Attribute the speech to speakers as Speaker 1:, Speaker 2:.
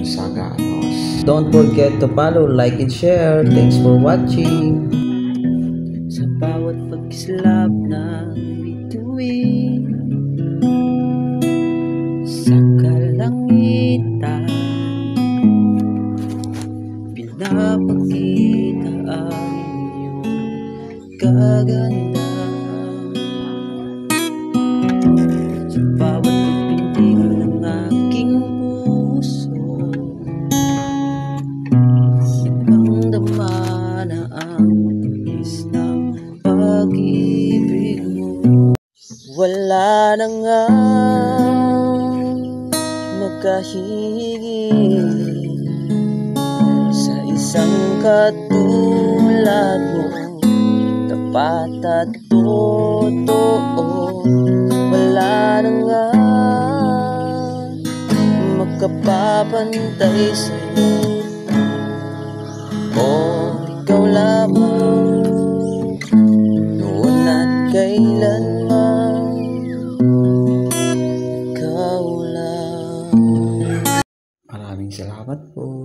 Speaker 1: Saganos. Don't forget to follow, like, and share. Thanks for watching.
Speaker 2: Sa bawat pagkislap ng bituin sa kalangitan, pinapakita ang iyong kaganda. Sa bawat pagpintig ng aking puso, nagdamdama na ang tiis ng pag-ibig mo. Wala na nga makahihigit sa isang katulad mo, tapat at totoo. Wala na nga makapapantay sa'yo, o ikaw lamang noon at kailanman. Ikaw lang.
Speaker 1: Maraming salamat po.